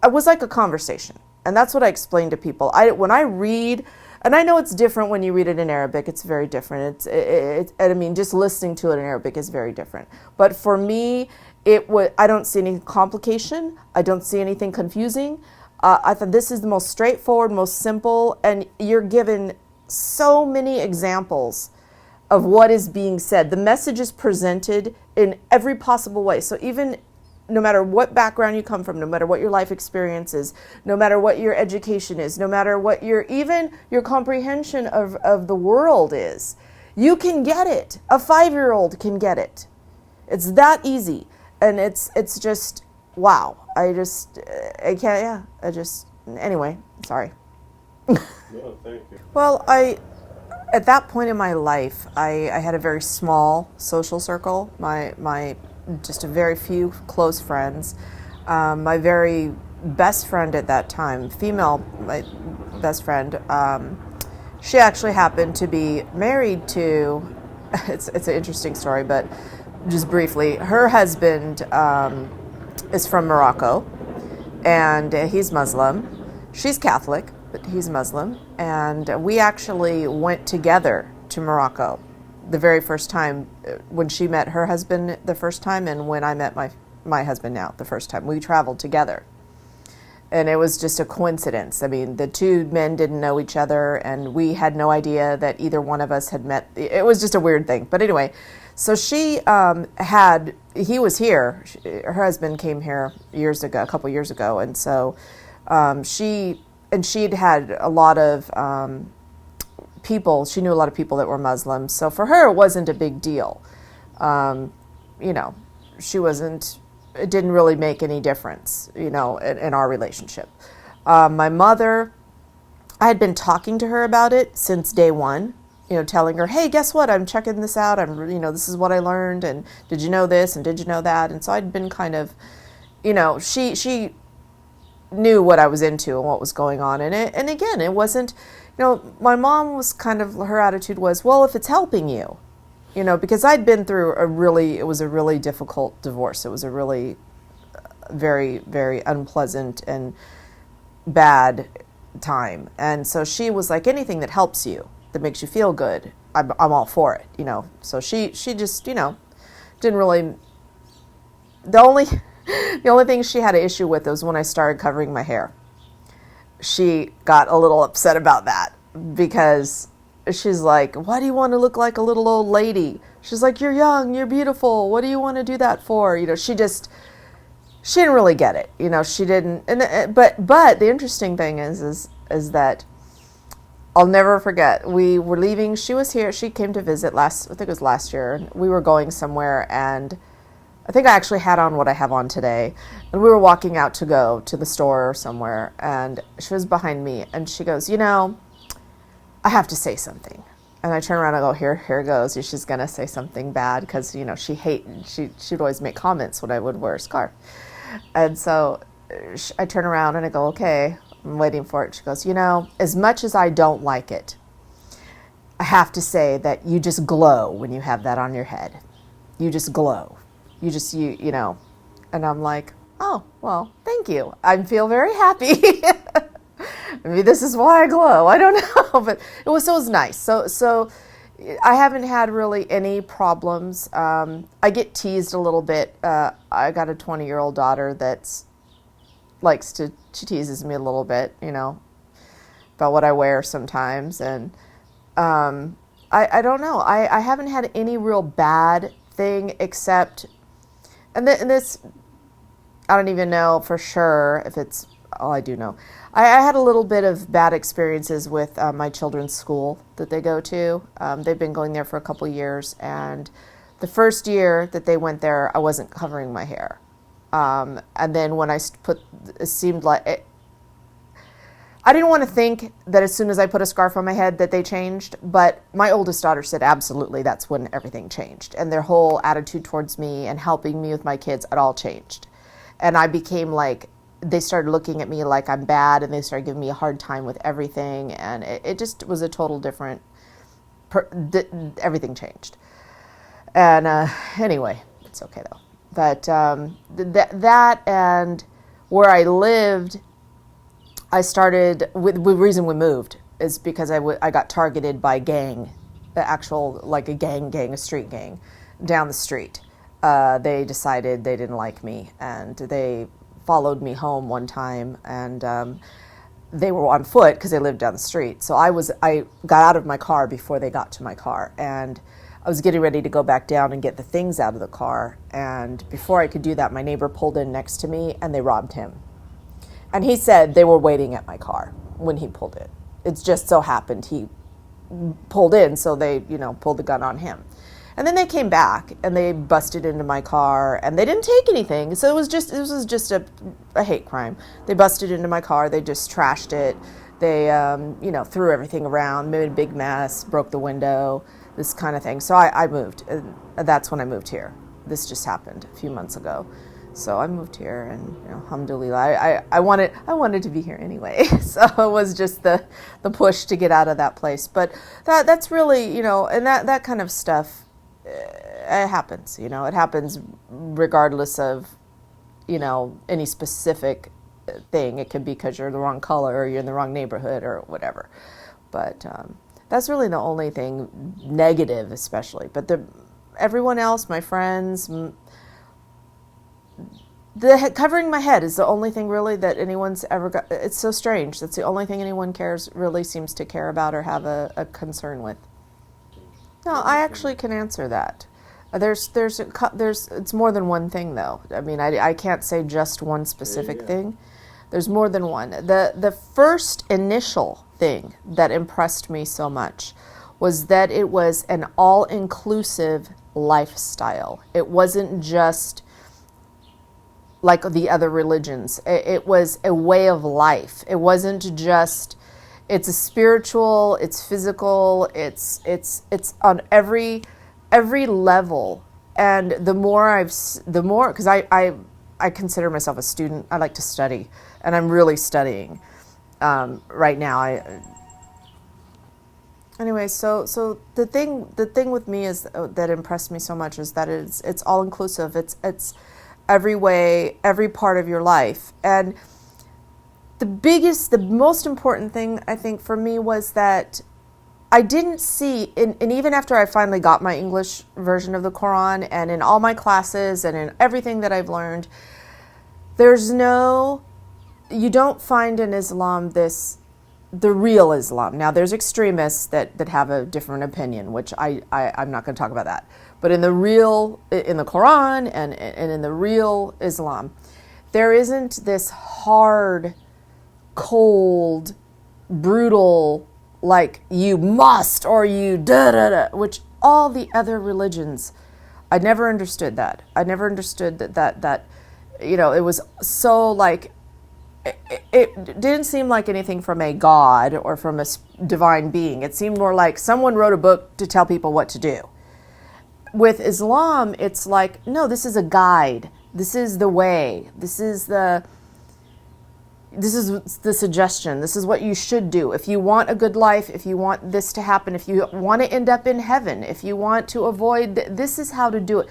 it was like a conversation. And that's what I explain to people. When I read, and I know it's different when you read it in Arabic, it's very different. I mean, just listening to it in Arabic is very different. But for me, I don't see any complication. I don't see anything confusing. I thought this is the most straightforward, most simple, and you're given so many examples of what is being said. The message is presented in every possible way. So even no matter what background you come from, no matter what your life experience is, no matter what your education is, no matter what even your comprehension of the world is, you can get it. A 5-year-old can get it. It's that easy. And it's just, wow. Anyway, sorry. No, thank you. Well, at that point in my life, I had a very small social circle. My just a very few close friends. My very best friend at that time, female, my best friend, she actually happened to be married to, it's an interesting story, but just briefly, her husband is from Morocco, and he's Muslim. She's Catholic, but he's Muslim, and we actually went together to Morocco the very first time, when she met her husband the first time, and when I met my husband now the first time. We traveled together, and it was just a coincidence. I mean, the two men didn't know each other, and we had no idea that either one of us had met. It was just a weird thing. But anyway, so he was here. Her husband came here a couple years ago, and so she'd had a lot of people. She knew a lot of people that were Muslims, so for her it wasn't a big deal. It didn't really make any difference, in our relationship. My mother, I had been talking to her about it since day one, telling her, hey, guess what? I'm checking this out. This is what I learned, and did you know this, and did you know that? And so I'd been kind of, she knew what I was into and what was going on in it. And again, it wasn't, my mom was her attitude was, well, if it's helping you, because I'd been through it was a really difficult divorce. It was a really very, very unpleasant and bad time. And so she was like, anything that helps you, that makes you feel good, I'm all for it, So she just, didn't really, the only thing she had an issue with was when I started covering my hair. She got a little upset about that, because she's like, why do you want to look like a little old lady? She's like, you're young, you're beautiful. What do you want to do that for? She didn't really get it. She didn't. But the interesting thing is that I'll never forget. We were leaving. She was here. She came to visit I think it was last year. We were going somewhere, and I think I actually had on what I have on today. And we were walking out to go to the store or somewhere, and she was behind me, and she goes, I have to say something. And I turn around and go, here it goes. She's going to say something bad, because, she'd always make comments when I would wear a scarf. And so I turn around and I go, okay, I'm waiting for it. She goes, as much as I don't like it, I have to say that you just glow when you have that on your head. You just glow. And I'm like, oh, well, thank you. I feel very happy. Maybe this is why I glow. I don't know, but it was nice. So I haven't had really any problems. I get teased a little bit. I got a 20-year-old daughter she teases me a little bit, about what I wear sometimes. And I don't know. I haven't had any real bad thing except, and this, I don't even know for sure if it's, I do know. I had a little bit of bad experiences with my children's school that they go to. They've been going there for a couple years, and the first year that they went there, I wasn't covering my hair. And then when it seemed like, I didn't want to think that as soon as I put a scarf on my head that they changed, but my oldest daughter said absolutely that's when everything changed. And their whole attitude towards me and helping me with my kids, it all changed. And I became like, they started looking at me like I'm bad, and they started giving me a hard time with everything, and it just was a total different, everything changed. And anyway, it's okay though. But that and where I lived, I started, the reason we moved is because I got targeted by gang, a street gang down the street. They decided they didn't like me, and they followed me home one time, and they were on foot because they lived down the street. So I got out of my car before they got to my car, and I was getting ready to go back down and get the things out of the car. And before I could do that, my neighbor pulled in next to me and they robbed him. And he said they were waiting at my car when he pulled in. It just so happened he pulled in, so they, pulled the gun on him. And then they came back and they busted into my car, and they didn't take anything. So it was just a hate crime. They busted into my car. They just trashed it. They, threw everything around, made a big mess, broke the window, this kind of thing. So I moved. And that's when I moved here. This just happened a few months ago. So I moved here, and alhamdulillah, I wanted to be here anyway. So it was just the push to get out of that place. But that's really, and that kind of stuff, it happens. It happens regardless of, any specific thing. It could be because you're the wrong color, or you're in the wrong neighborhood, or whatever. But that's really the only thing negative, especially. But everyone else, my friends, covering my head is the only thing really that anyone's ever got. It's so strange. That's the only thing anyone really seems to care about or have a concern with. No, I actually can answer that. It's more than one thing though. I mean, I can't say just one specific thing. There's more than one. The first initial thing that impressed me so much was that it was an all-inclusive lifestyle. It wasn't just like the other religions. It was a way of life. It wasn't just, it's a spiritual, it's physical, it's on every level. And the more, because I consider myself a student. I like to study, and I'm really studying right now. Anyway, so the thing with me is that impressed me so much is that it's all inclusive. It's every way, every part of your life. And the most important thing I think for me was that I didn't see, and even after I finally got my English version of the Quran, and in all my classes and in everything that I've learned, you don't find in Islam the real Islam. Now there's extremists that have a different opinion, which I'm not going to talk about that. But in the Quran and in the real Islam, there isn't this hard, cold, brutal, like you must or you da-da-da, which all the other religions, I never understood that. I never understood that it was so like, it didn't seem like anything from a God or from a divine being. It seemed more like someone wrote a book to tell people what to do. With Islam, it's like, no, this is a guide. This is the way. This is the suggestion. This is what you should do. If you want a good life, if you want this to happen, if you want to end up in heaven, if you want to avoid, this is how to do it.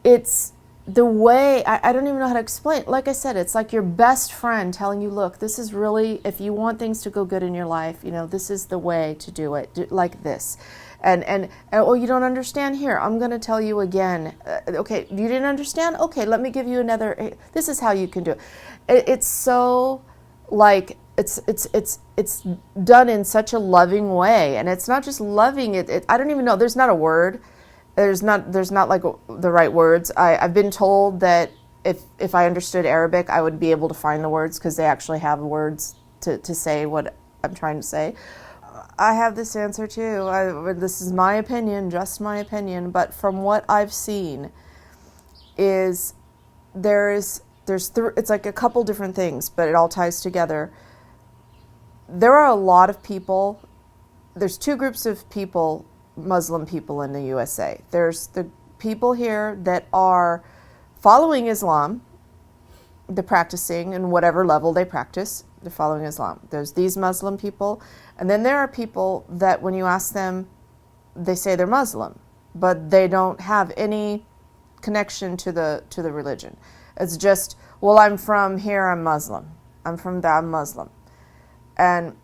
It's the way, I don't even know how to explain. Like I said, it's like your best friend telling you, look, this is really, if you want things to go good in your life, this is the way to do it, like this. And oh, you don't understand? Here, I'm going to tell you again. Okay, you didn't understand? Okay, let me give you another. This is how you can do it. It's so like it's done in such a loving way, and it's not just loving it. I don't even know. There's not a word. There's not like the right words. I've been told that if I understood Arabic, I would be able to find the words because they actually have words to say what I'm trying to say. I have this answer too. This is my opinion, just my opinion, but from what I've seen it's like a couple different things, but it all ties together. There are a lot of people, there's two groups of people, Muslim people in the USA. There's the people here that are following Islam, they're practicing in whatever level they practice, they're following Islam. There's these Muslim people, and then there are people that when you ask them, they say they're Muslim, but they don't have any connection to the religion. It's just well, I'm from here, I'm Muslim. I'm from there, I'm Muslim. And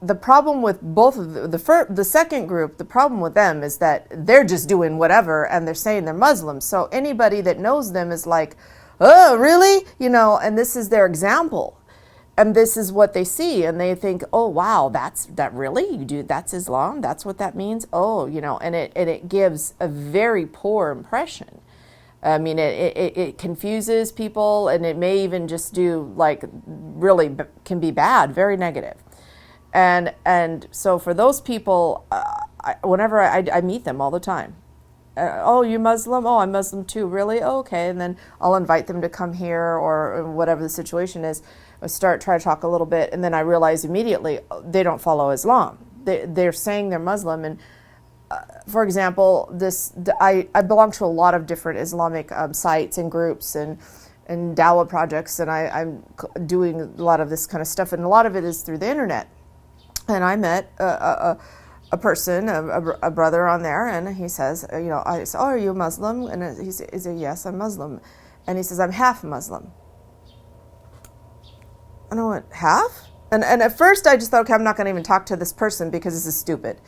the problem with both of the second group, the problem with them is that they're just doing whatever and they're saying they're Muslim. So anybody that knows them is like, oh, really? You know, and this is their example. And this is what they see. And they think, oh, wow, that really? You do, that's Islam? That's what that means? Oh, you know, and it gives a very poor impression. I mean, it confuses people, and it may even just do, like, really can be bad, very negative. And so for those people, whenever I meet them all the time, oh, you Muslim? Oh, I'm Muslim too. Really? Oh, okay. And then I'll invite them to come here, or whatever the situation is. I try to talk a little bit, and then I realize immediately they don't follow Islam. They're saying they're Muslim, and for example, I belong to a lot of different Islamic sites and groups and dawah projects, and I'm doing a lot of this kind of stuff, and a lot of it is through the internet. And I met a person, a brother on there, and he says, you know, I said, oh, are you a Muslim? And he said, yes, I'm Muslim. And he says, I'm half Muslim. And I went, half? And at first I just thought, okay, I'm not going to even talk to this person because this is stupid.